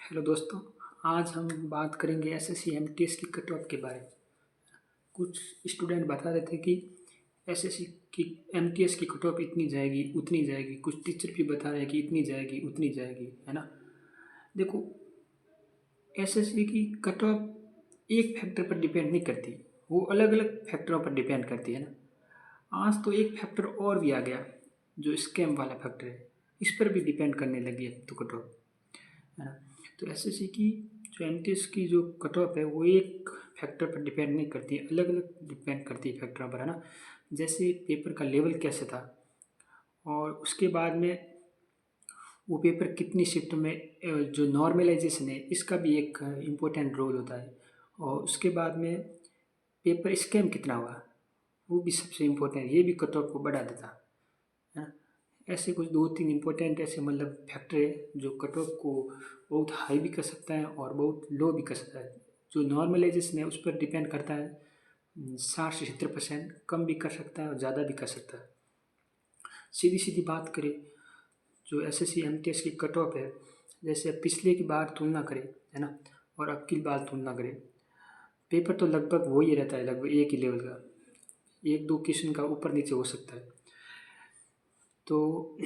Hello दोस्तों, आज हम बात करेंगे एसएससी एमटीएस की कट ऑफ के बारे में। कुछ स्टूडेंट बता रहे थे कि एसएससी की एमटीएस की कट ऑफ इतनी जाएगी उतनी जाएगी, कुछ टीचर भी बता रहे हैं कि इतनी जाएगी उतनी जाएगी, है ना। देखो, एसएससी की कट ऑफ एक फैक्टर पर डिपेंड नहीं करती, वो अलग अलग फैक्टरों पर डिपेंड करती है ना। आज तो एक फैक्टर और भी आ गया जो स्कैम वाला फैक्टर है, इस पर भी डिपेंड करने लगी है तो कट ऑफ, है ना। तो एसएससी की जो एमटीएस की जो कट ऑफ है वो एक फैक्टर पर डिपेंड नहीं करती, अलग अलग डिपेंड करती है फैक्टरों पर, है ना। जैसे पेपर का लेवल कैसे था, और उसके बाद में वो पेपर कितनी शिफ्ट में, जो नॉर्मलाइजेशन है इसका भी एक इम्पोर्टेंट रोल होता है। और उसके बाद में पेपर स्कैम कितना हुआ वो भी सबसे इम्पोर्टेंट, ये भी कट ऑफ को बढ़ा देता है ना। ऐसे कुछ दो तीन इम्पोर्टेंट ऐसे मतलब फैक्टर है जो कट ऑफ को बहुत हाई भी कर सकता है और बहुत लो भी कर सकता है। जो नॉर्मलाइजेशन है उस पर डिपेंड करता है, 60 से 70% कम भी कर सकता है और ज़्यादा भी कर सकता है। सीधी सीधी बात करें, जो एसएससी एमटीएस की कट ऑफ है, जैसे अब पिछले की बार तुलना करें, है ना, और अब की बार तुलना करें, पेपर तो लगभग वही रहता है, लगभग एक ही लेवल का, एक दो क्वेश्चन का ऊपर नीचे हो सकता है। तो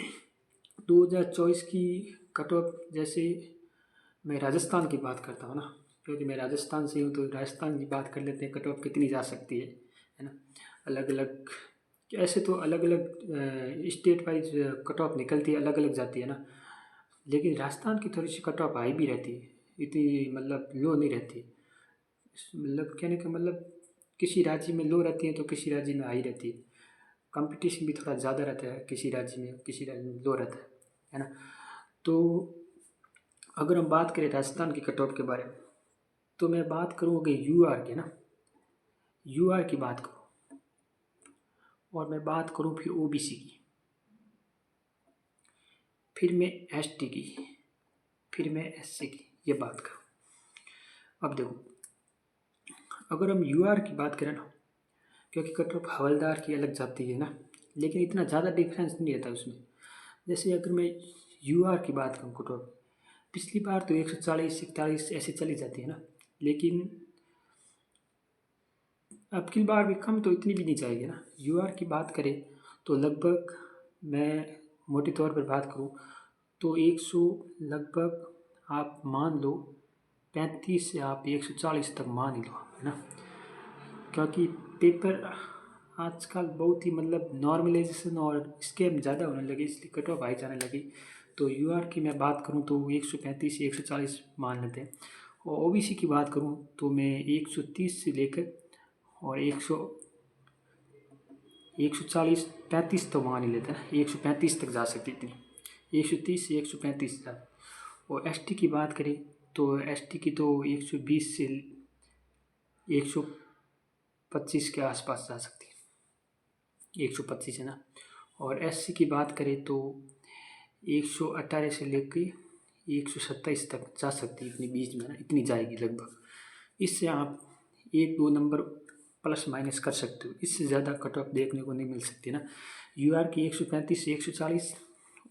2024 की कट ऑफ, जैसे मैं राजस्थान की बात करता हूँ ना, क्योंकि मैं राजस्थान से हूँ तो राजस्थान की बात कर लेते हैं, कट ऑफ कितनी जा सकती है ना। अलग अलग, ऐसे तो अलग अलग स्टेट वाइज कट ऑफ निकलती है, अलग अलग जाती है ना, लेकिन राजस्थान की थोड़ी सी कट ऑफ हाई भी रहती है, इतनी मतलब लो नहीं रहती। मतलब कहने का मतलब किसी राज्य में लो रहती है तो किसी राज्य में हाई रहती है, कंपटीशन भी थोड़ा ज़्यादा रहता है, किसी राज्य में किसी राज्य में लो रहता है ना। तो अगर हम बात करें राजस्थान की कट ऑफ के बारे में, तो मैं बात करूँगी यूआर की ना, यूआर की बात करूँ, और मैं बात करूँ फिर ओबीसी की, फिर मैं एसटी की, फिर मैं एससी की, ये बात करूँ। अब देखो, अगर हम यूआर की बात करें ना, क्योंकि कट ऑफ हवलदार की अलग जाती है ना, लेकिन इतना ज़्यादा डिफरेंस नहीं रहता उसमें। जैसे अगर मैं यूआर की बात करूँ, कट ऑफ पिछली बार तो 140 41 ऐसे चली जाती है ना, लेकिन अब की बार भी कम तो इतनी भी नहीं जाएगी ना। यूआर की बात करें तो लगभग, मैं मोटे तौर पर बात करूँ तो 100 लगभग आप मान लो 35 से आप 140 तक मान ही लो, है ना। क्योंकि पेपर आजकल बहुत ही मतलब नॉर्मलाइजेशन और स्कैम ज़्यादा होने लगे, इसलिए कट ऑफ हाई जाने लगी। तो यूआर की मैं बात करूँ तो 135 से 140 मान लेते हैं, और ओबीसी की बात करूँ तो मैं 130 से लेकर और 140 35 तो मान ही लेते हैं, 135 तक जा सकती थी, 130 से 135 तक। और एसटी की बात करें तो एसटी की तो 120 से 125 के आसपास जा सकती है, 125 है ना। और एससी की बात करें तो 118 से लेकर 127 तक जा सकती है, इतनी बीच में ना, इतनी जाएगी लगभग। इससे आप एक दो नंबर प्लस माइनस कर सकते हो, इससे ज़्यादा कट ऑफ देखने को नहीं मिल सकती ना। यूआर की 135 से 140,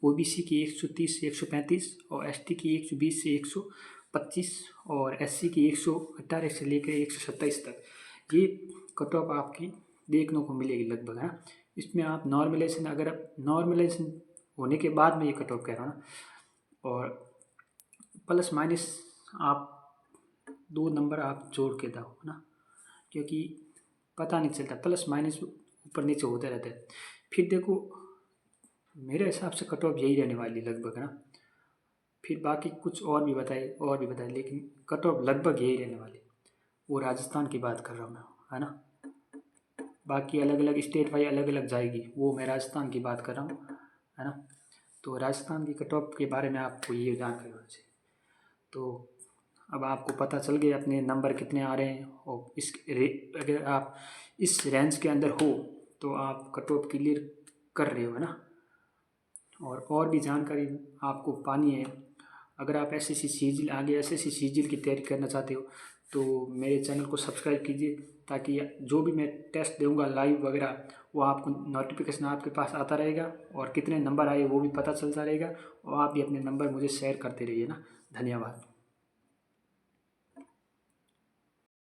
ओबीसी की 130 से 135, और एसटी की 120 से 125, और एससी की 118 से लेकर 127 तक, ये कट ऑफ आपकी देखने को मिलेगी लगभग, है ना। इसमें आप नॉर्मलाइजेशन, अगर आप नॉर्मलाइजेशन होने के बाद में ये कट ऑफ कह रहा हूँ ना, और प्लस माइनस आप दो नंबर आप जोड़ के दो, है ना, क्योंकि पता नहीं चलता, प्लस माइनस ऊपर नीचे होते रहते हैं। फिर देखो, मेरे हिसाब से कट ऑफ यही रहने वाली लगभग, है ना। फिर बाकी कुछ और भी बताए, लेकिन कट ऑफ लगभग यही रहने वाली। वो राजस्थान की बात कर रहा हूँ मैं, है ना। बाकी अलग अलग स्टेट वाइज अलग अलग जाएगी, वो मैं राजस्थान की बात कर रहा हूँ, है ना। तो राजस्थान की कट ऑफ के बारे में आपको ये जानकारी होनी चाहिए। तो अब आपको पता चल गया अपने नंबर कितने आ रहे हैं, और अगर आप इस रेंज के अंदर हो तो आप कट ऑफ क्लियर कर रहे हो, है ना। और भी जानकारी आपको पानी है, अगर आप एसएससी सीजीएल आगे एसएससी सीजीएल की तैयारी करना चाहते हो तो मेरे चैनल को सब्सक्राइब कीजिए, ताकि जो भी मैं टेस्ट दूंगा लाइव वगैरह, वो आपको नोटिफिकेशन आपके पास आता रहेगा, और कितने नंबर आए वो भी पता चलता रहेगा, और आप भी अपने नंबर मुझे शेयर करते रहिए ना। धन्यवाद।